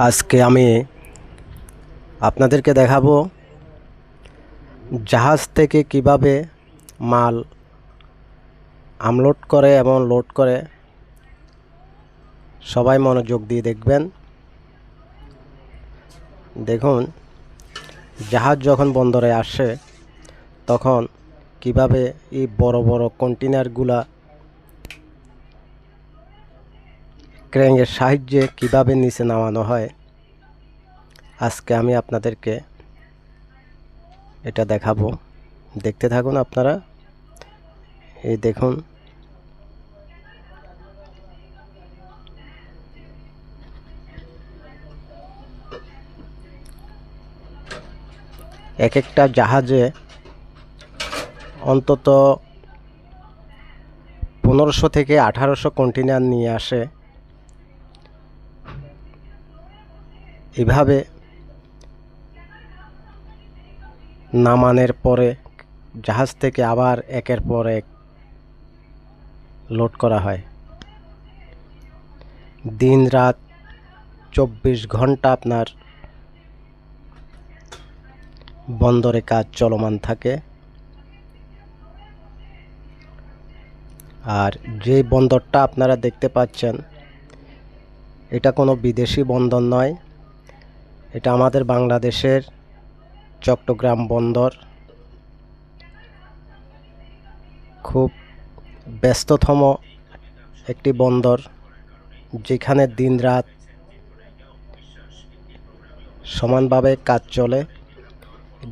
আজকে আমি আপনাদেরকে দেখাবো জাহাজ থেকে কিভাবে মাল আনলোড করে এবং লোড করে। সবাই মনোযোগ দিয়ে দেখবেন। দেখুন, জাহাজ যখন বন্দরে আসে তখন কিভাবে এই বড় বড় কন্টেইনারগুলা ক্রেনের সাহায্যে কিভাবে নিচে নামানো হয়, আজকে আমি আপনাদেরকে এটা দেখাবো। দেখতে থাকুন আপনারা। এই দেখুন, এক একটা জাহাজে অন্তত 1500 থেকে 1800 কন্টেইনার নিয়ে আসে। এভাবে নামানোর পরে জাহাজ থেকে আবার একের পর এক লোড করা হয়। দিন রাত 24 ঘন্টা আপনার বন্দরে কাজ চলমান থাকে। আর যে বন্দরটা আপনারা দেখতে পাচ্ছেন, এটা কোনো বিদেশি বন্দর নয়, এটা আমাদের বাংলাদেশের চট্টগ্রাম বন্দর। খুব ব্যস্ততম একটি বন্দর, যেখানে দিন রাত সমানভাবে কাজ চলে।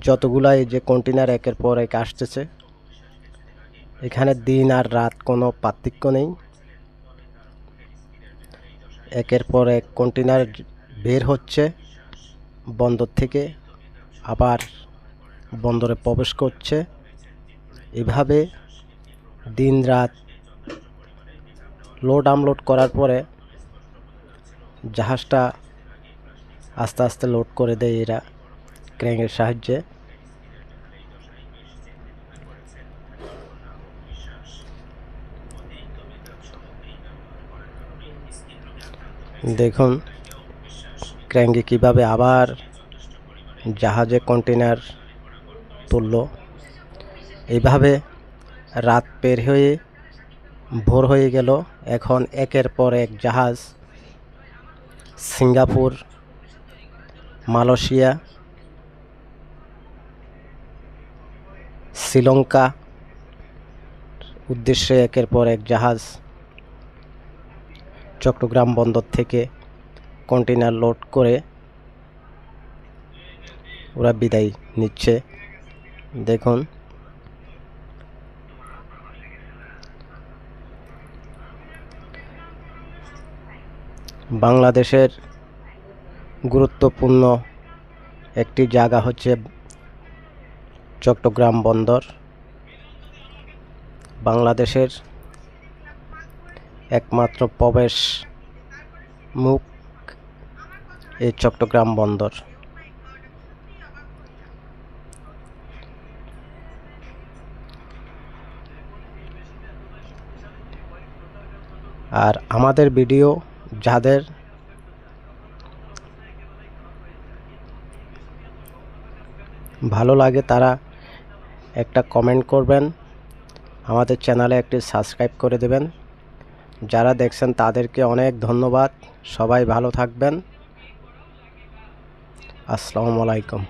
যতগুলা এই যে কন্টেইনার একের পর এক আসতেছে, এখানে দিন আর রাত কোনো পার্থক্য নেই। একের পর এক কন্টেইনার বের হচ্ছে বন্দর থেকে, আবার বন্দরে প্রবেশ করছে। এভাবে দিন রাত লোড আনলোড করার পরে জাহাজটা আস্তে আস্তে লোড করে দেয় এরা ক্রেনের সাহায্যে। দেখুন ক্রেনকে কিভাবে আবার জাহাজে কন্টেইনার তুলল। এইভাবে রাত পের হয়ে ভোর হয়ে গেল। এখন একের পর এক জাহাজ সিঙ্গাপুর, মালয়েশিয়া, শ্রীলঙ্কা উদ্দেশ্যে একের পর এক জাহাজ চট্টগ্রাম বন্দর থেকে কন্টেইনার লোড করে ওরা বিদায় নিচ্ছে। দেখুন, বাংলাদেশের গুরুত্বপূর্ণ একটি জায়গা হচ্ছে চট্টগ্রাম বন্দর। বাংলাদেশের একমাত্র প্রবেশ মুখ এই চট্টগ্রাম বন্দর। আর আমাদের ভিডিও যাদের ভালো লাগে তারা একটা কমেন্ট করবেন, আমাদের চ্যানেলে একটি সাবস্ক্রাইব করে দেবেন। যারা দেখছেন তাদেরকে অনেক ধন্যবাদ। সবাই ভালো থাকবেন। আসসালামু আলাইকুম।